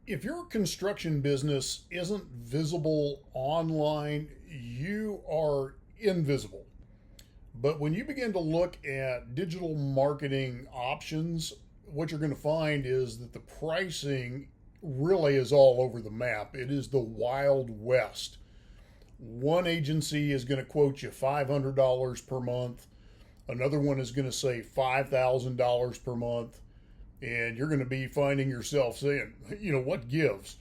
If your construction business isn't visible online, you are invisible. But when you begin to look at digital marketing options, what you're going to find is that the pricing really is all over the map. It is the Wild West. One agency is going to quote you $500 per month. Another one is going to say $5,000 per month. And you're going to be finding yourself saying, what gives?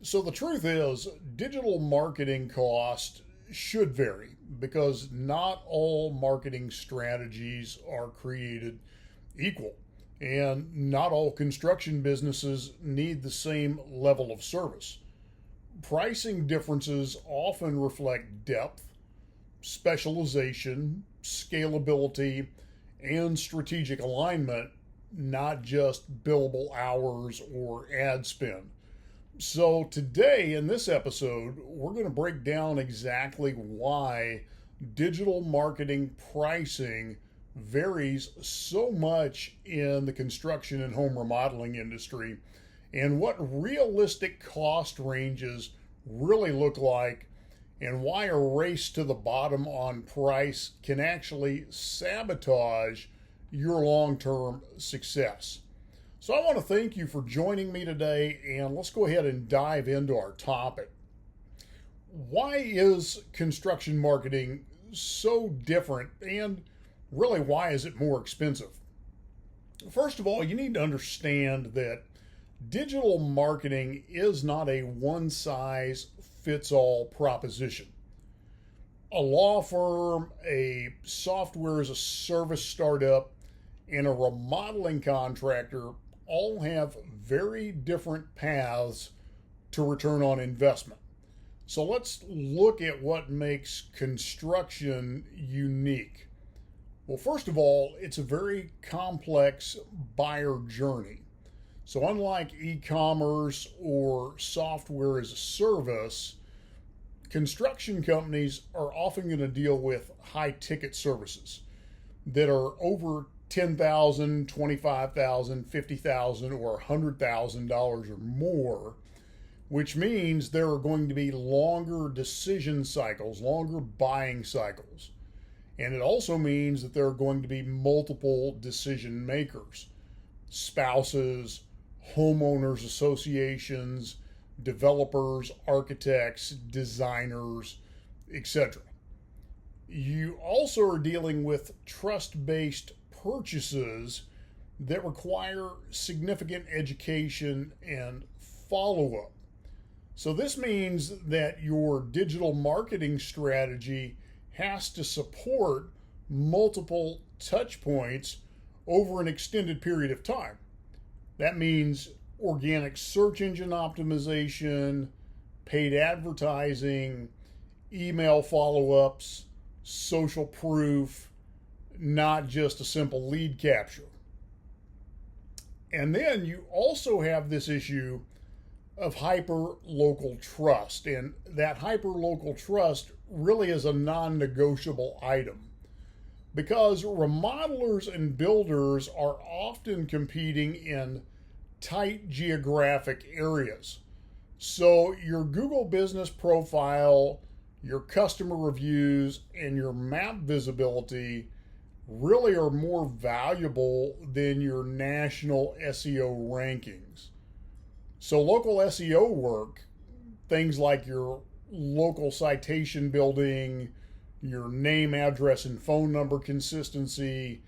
So the truth is, digital marketing cost should vary because not all marketing strategies are created equal. And not all construction businesses need the same level of service. Pricing differences often reflect depth, specialization, scalability, and strategic alignment, not just billable hours or ad spend. So, today in this episode, we're going to break down exactly why digital marketing pricing varies so much in the construction and home remodeling industry and what realistic cost ranges really look like, and why a race to the bottom on price can actually sabotage your long-term success. So I want to thank you for joining me today, and let's go ahead and dive into our topic. Why is construction marketing so different, and really why is it more expensive? First of all, you need to understand that digital marketing is not a one-size-fits-all proposition. A law firm, a software as a service startup, and a remodeling contractor all have very different paths to return on investment. So let's look at what makes construction unique. Well, first of all, it's a very complex buyer journey. So unlike e-commerce or software as a service, construction companies are often going to deal with high ticket services that are over $10,000, $25,000, $50,000, or $100,000 or more, which means there are going to be longer decision cycles, longer buying cycles. And it also means that there are going to be multiple decision makers, spouses, homeowners associations, developers, architects, designers, etc. You also are dealing with trust-based purchases that require significant education and follow-up. So this means that your digital marketing strategy has to support multiple touch points over an extended period of time. That means organic search engine optimization, paid advertising, email follow-ups, social proof, not just a simple lead capture. And then you also have this issue of hyper-local trust. And that hyper-local trust really is a non-negotiable item because remodelers and builders are often competing in tight geographic areas. So your Google business profile, your customer reviews, and your map visibility really are more valuable than your national SEO rankings. So local SEO work, things like your local citation building, your name, address, and phone number consistency,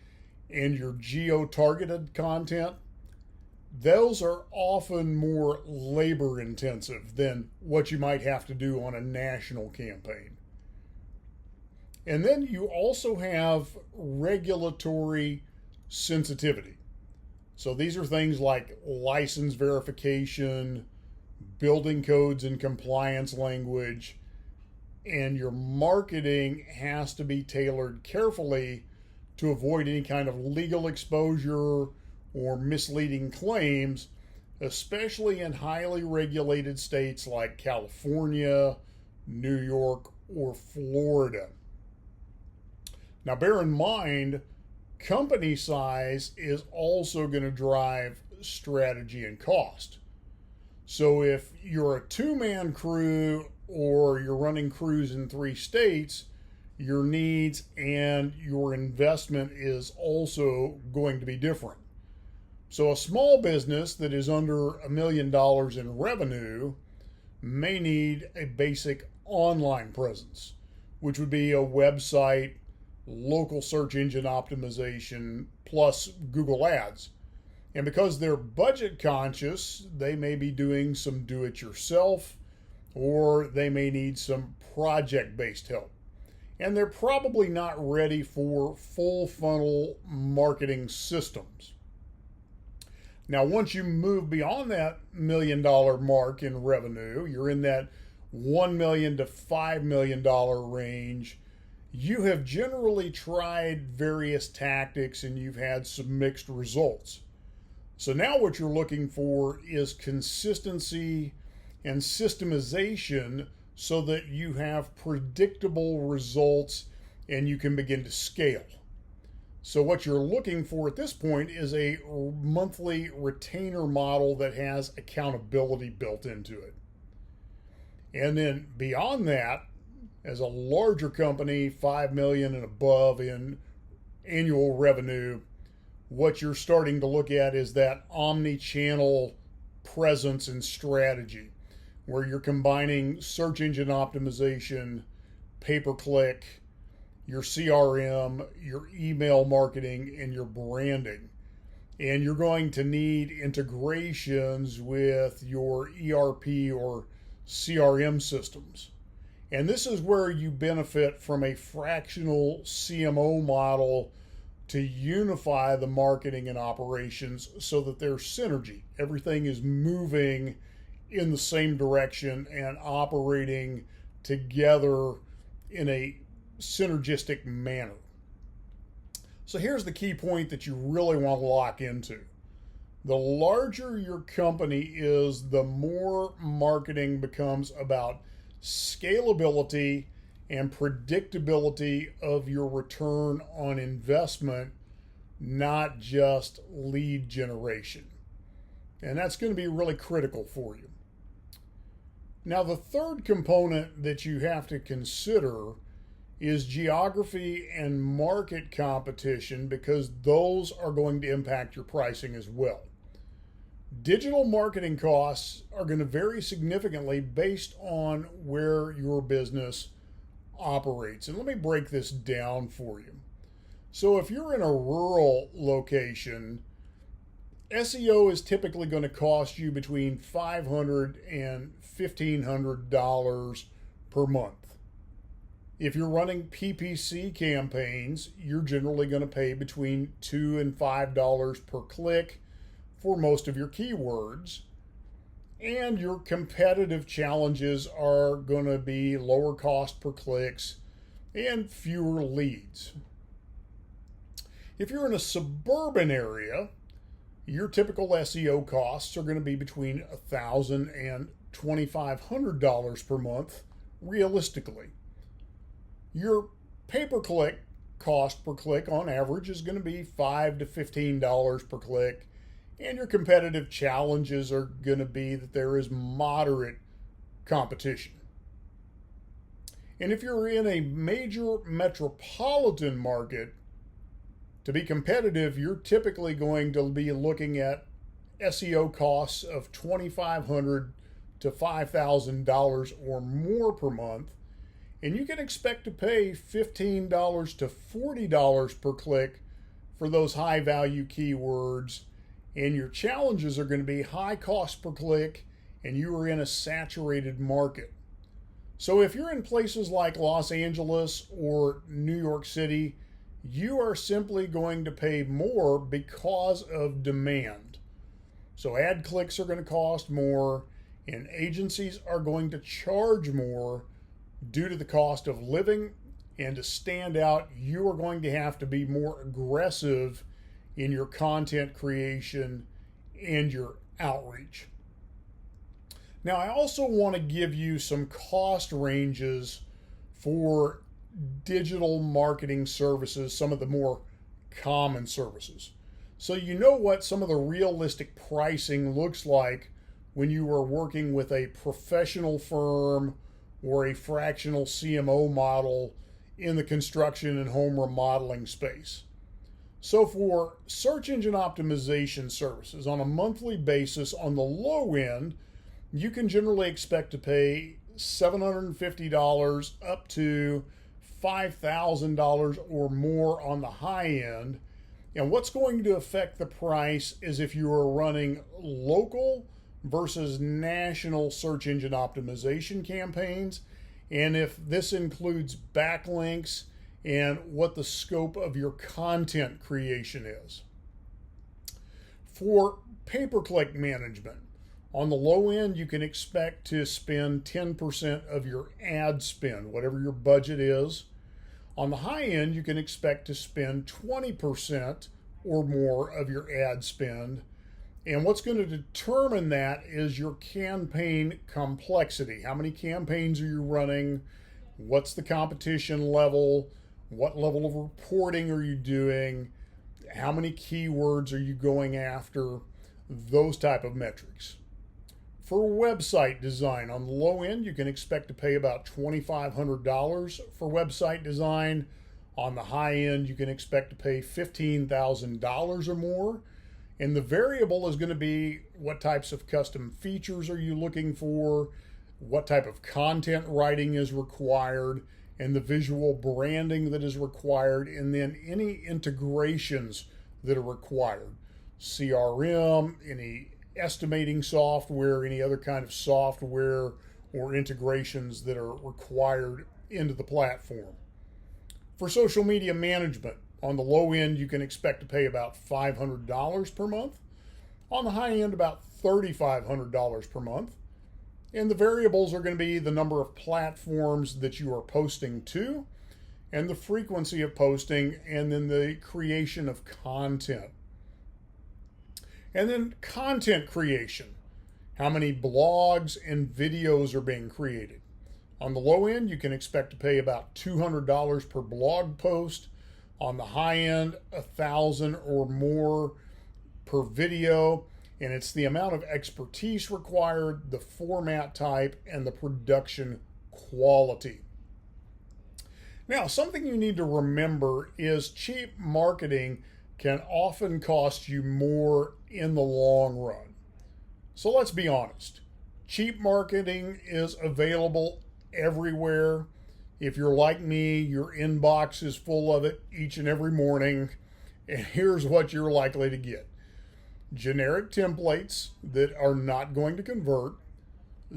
and your geo-targeted content, those are often more labor intensive than what you might have to do on a national campaign. And then you also have regulatory sensitivity. So these are things like license verification, building codes and compliance language, and your marketing has to be tailored carefully to avoid any kind of legal exposure or misleading claims, especially in highly regulated states like California, New York, or Florida. Now, bear in mind, company size is also going to drive strategy and cost. So if you're a two-man crew or you're running crews in 3 states, your needs and your investment is also going to be different. So a small business that is under $1 million in revenue may need a basic online presence, which would be a website, local search engine optimization, plus Google Ads. And because they're budget conscious, they may be doing some do-it-yourself, or they may need some project-based help. And they're probably not ready for full funnel marketing systems. Now, once you move beyond that $1 million mark in revenue, you're in that $1 million to $5 million range, you have generally tried various tactics and you've had some mixed results. So now what you're looking for is consistency and systemization so that you have predictable results and you can begin to scale. So what you're looking for at this point is a monthly retainer model that has accountability built into it. And then beyond that, as a larger company, 5 million and above in annual revenue, what you're starting to look at is that omni-channel presence and strategy, where you're combining search engine optimization, pay-per-click, your CRM, your email marketing, and your branding. And you're going to need integrations with your ERP or CRM systems. And this is where you benefit from a fractional CMO model to unify the marketing and operations so that there's synergy. Everything is moving in the same direction and operating together in a synergistic manner. So here's the key point that you really want to lock into. The larger your company is, the more marketing becomes about scalability and predictability of your return on investment, not just lead generation. And that's going to be really critical for you. Now, the third component that you have to consider is geography and market competition, because those are going to impact your pricing as well. Digital marketing costs are going to vary significantly based on where your business operates. And let me break this down for you. So if you're in a rural location, SEO is typically going to cost you between $500 and $1,500 per month. If you're running PPC campaigns, you're generally going to pay between $2 and $5 per click for most of your keywords. And your competitive challenges are going to be lower cost per clicks and fewer leads. If you're in a suburban area, your typical SEO costs are going to be between $1,000 and $2,500 per month, realistically. Your pay-per-click cost per click on average is going to be $5 to $15 per click, and your competitive challenges are going to be that there is moderate competition. And if you're in a major metropolitan market, to be competitive, you're typically going to be looking at SEO costs of $2,500 to $5,000 or more per month, and you can expect to pay $15 to $40 per click for those high value keywords, and your challenges are going to be high cost per click, and you are in a saturated market. So if you're in places like Los Angeles or New York City, you are simply going to pay more because of demand. So ad clicks are going to cost more, and agencies are going to charge more due to the cost of living. And to stand out, you are going to have to be more aggressive in your content creation and your outreach. Now, I also want to give you some cost ranges for digital marketing services, some of the more common services. So you know what some of the realistic pricing looks like when you are working with a professional firm or a fractional CMO model in the construction and home remodeling space. So for search engine optimization services on a monthly basis on the low end, you can generally expect to pay $750 up to $5,000 or more on the high end. And what's going to affect the price is if you are running local versus national search engine optimization campaigns, and if this includes backlinks and what the scope of your content creation is. For pay-per-click management, on the low end, you can expect to spend 10% of your ad spend, whatever your budget is. On the high end, you can expect to spend 20% or more of your ad spend. And what's going to determine that is your campaign complexity. How many campaigns are you running? What's the competition level? What level of reporting are you doing? How many keywords are you going after? Those type of metrics. For website design, on the low end, you can expect to pay about $2,500 for website design. On the high end, you can expect to pay $15,000 or more. And the variable is going to be what types of custom features are you looking for, what type of content writing is required, and the visual branding that is required, and then any integrations that are required. CRM, any estimating software, any other kind of software or integrations that are required into the platform. For social media management, on the low end, you can expect to pay about $500 per month. On the high end, about $3,500 per month. And the variables are going to be the number of platforms that you are posting to, and the frequency of posting, and then the creation of content. And then content creation. How many blogs and videos are being created? On the low end, you can expect to pay about $200 per blog post. On the high end, $1,000 or more per video. And it's the amount of expertise required, the format type, and the production quality. Now, something you need to remember is cheap marketing can often cost you more in the long run. So let's be honest. Cheap marketing is available everywhere. If you're like me, your inbox is full of it each and every morning. And here's what you're likely to get. Generic templates that are not going to convert,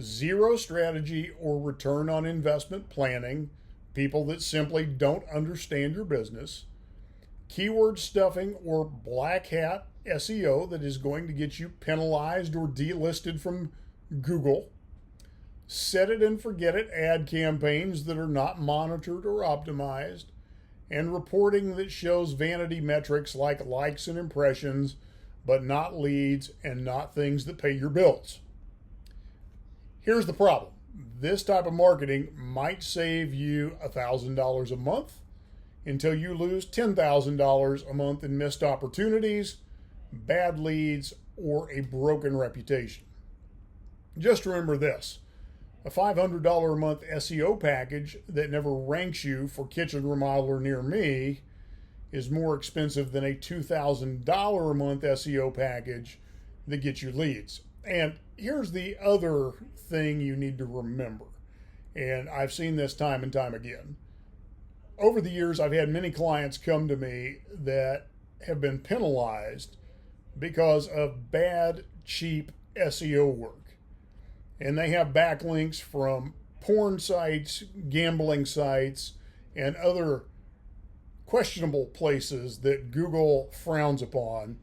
zero strategy or return on investment planning, people that simply don't understand your business, keyword stuffing or black hat SEO that is going to get you penalized or delisted from Google, set it and forget it ad campaigns that are not monitored or optimized, and reporting that shows vanity metrics like likes and impressions, but not leads and not things that pay your bills. Here's the problem. This type of marketing might save you $1,000 a month until you lose $10,000 a month in missed opportunities, bad leads, or a broken reputation. Just remember this. A $500 a month SEO package that never ranks you for kitchen remodeler near me is more expensive than a $2,000 a month SEO package that gets you leads. And here's the other thing you need to remember, and I've seen this time and time again. Over the years, I've had many clients come to me that have been penalized because of bad, cheap SEO work. And they have backlinks from porn sites, gambling sites, and other questionable places that Google frowns upon.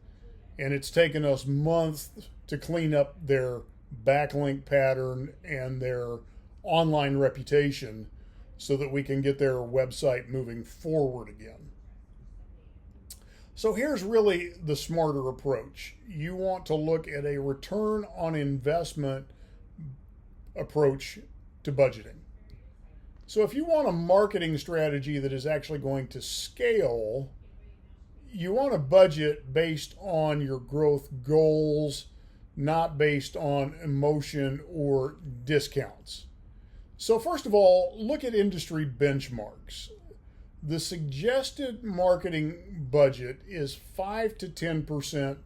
And it's taken us months to clean up their backlink pattern and their online reputation so that we can get their website moving forward again. So here's really the smarter approach. You want to look at a return on investment approach to budgeting. So if you want a marketing strategy that is actually going to scale, you want to budget based on your growth goals, not based on emotion or discounts. So, first of all, look at industry benchmarks. The suggested marketing budget is 5 to 10%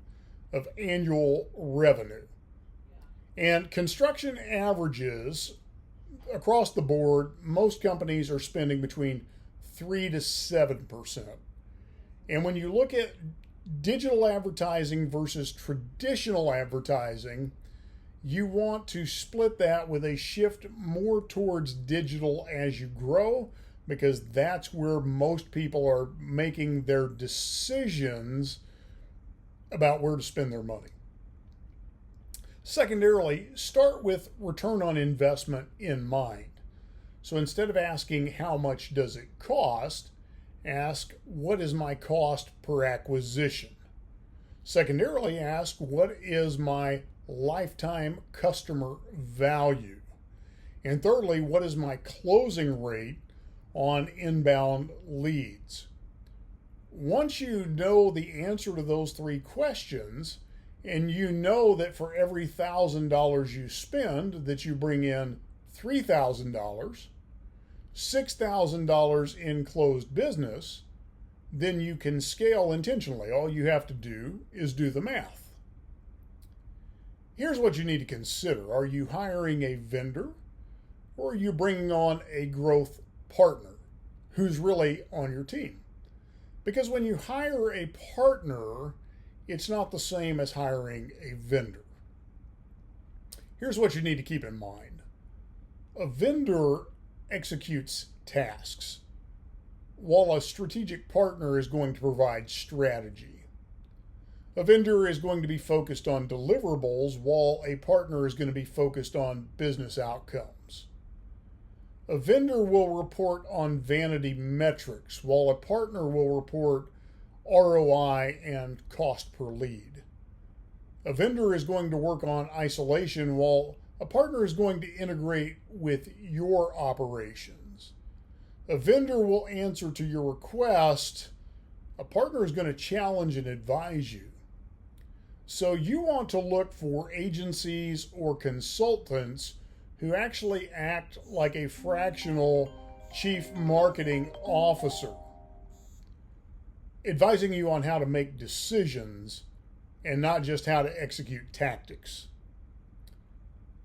of annual revenue. And construction averages across the board, most companies are spending between 3 to 7%. And when you look at digital advertising versus traditional advertising, you want to split that with a shift more towards digital as you grow, because that's where most people are making their decisions about where to spend their money. Secondarily, start with return on investment in mind. So instead of asking how much does it cost, ask what is my cost per acquisition. Secondarily, ask what is my lifetime customer value. And thirdly, what is my closing rate on inbound leads? Once you know the answer to those three questions, and you know that for every $1,000 you spend, that you bring in $3,000, $6,000 in closed business, then you can scale intentionally. All you have to do is do the math. Here's what you need to consider. Are you hiring a vendor, or are you bringing on a growth partner who's really on your team? Because when you hire a partner, it's not the same as hiring a vendor. Here's what you need to keep in mind. A vendor executes tasks, while a strategic partner is going to provide strategy. A vendor is going to be focused on deliverables, while a partner is going to be focused on business outcomes. A vendor will report on vanity metrics, while a partner will report ROI and cost per lead. A vendor is going to work on isolation, while a partner is going to integrate with your operations. A vendor will answer to your request. A partner is going to challenge and advise you. So you want to look for agencies or consultants who actually act like a fractional chief marketing officer, advising you on how to make decisions and not just how to execute tactics.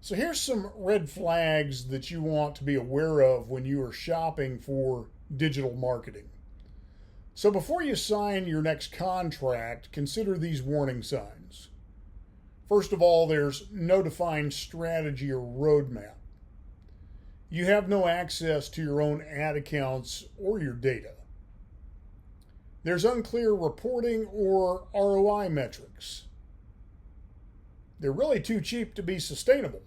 So here's some red flags that you want to be aware of when you are shopping for digital marketing. So before you sign your next contract, consider these warning signs. First of all, there's no defined strategy or roadmap. You have no access to your own ad accounts or your data. There's unclear reporting or ROI metrics. They're really too cheap to be sustainable.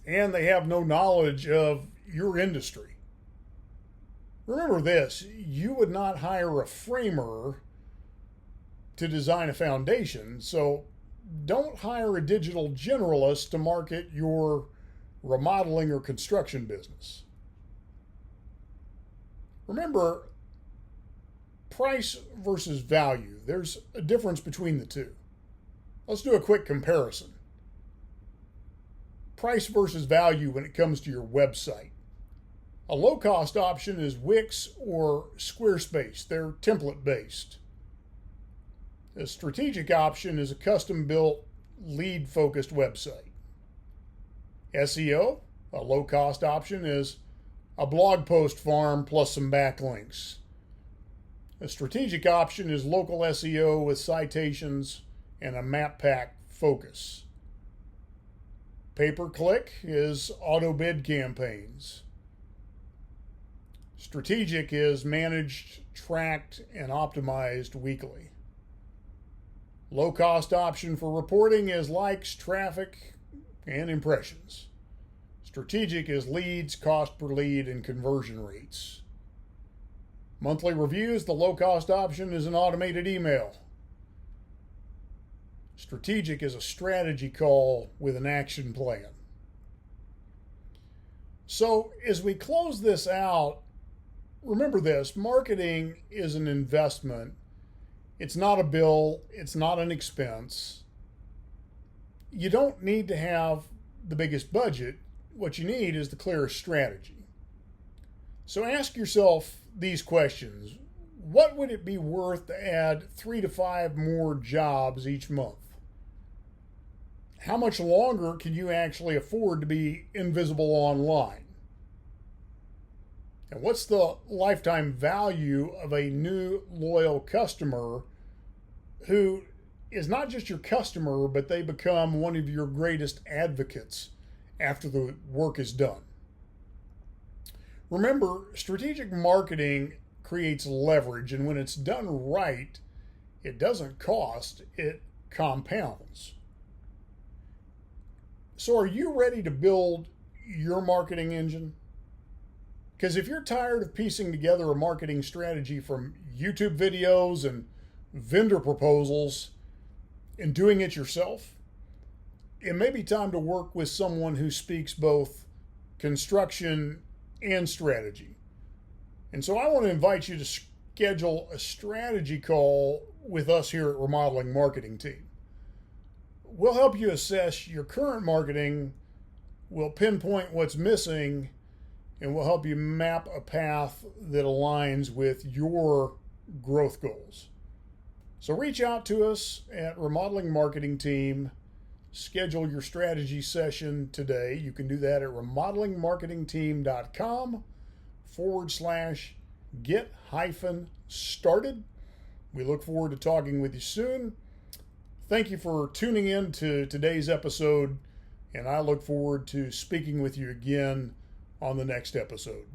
And they have no knowledge of your industry. Remember this, you would not hire a framer to design a foundation, so don't hire a digital generalist to market your remodeling or construction business. Remember, price versus value. There's a difference between the two. Let's do a quick comparison. Price versus value when it comes to your website. A low-cost option is Wix or Squarespace. They're template-based. A strategic option is a custom-built, lead-focused website. SEO, a low-cost option, is a blog post farm plus some backlinks. A strategic option is local SEO with citations and a map pack focus. Pay-per-click is auto bid campaigns. Strategic is managed, tracked, and optimized weekly. Low-cost option for reporting is likes, traffic, and impressions. Strategic is leads, cost per lead, and conversion rates. Monthly reviews, the low-cost option is an automated email. Strategic is a strategy call with an action plan. So as we close this out, remember this, marketing is an investment. It's not a bill, it's not an expense. You don't need to have the biggest budget. What you need is the clearest strategy. So ask yourself these questions. What would it be worth to add 3 to 5 more jobs each month? How much longer can you actually afford to be invisible online? And what's the lifetime value of a new loyal customer who is not just your customer, but they become one of your greatest advocates after the work is done? Remember, strategic marketing creates leverage, and when it's done right, it doesn't cost, it compounds. So are you ready to build your marketing engine? Because if you're tired of piecing together a marketing strategy from YouTube videos and vendor proposals and doing it yourself, it may be time to work with someone who speaks both construction and strategy. And so I want to invite you to schedule a strategy call with us here at Remodeling Marketing Team. We'll help you assess your current marketing, we'll pinpoint what's missing, and we'll help you map a path that aligns with your growth goals. So reach out to us at Remodeling Marketing Team. Schedule your strategy session today. You can do that at remodelingmarketingteam.com/get-started. We look forward to talking with you soon. Thank you for tuning in to today's episode, and I look forward to speaking with you again on the next episode.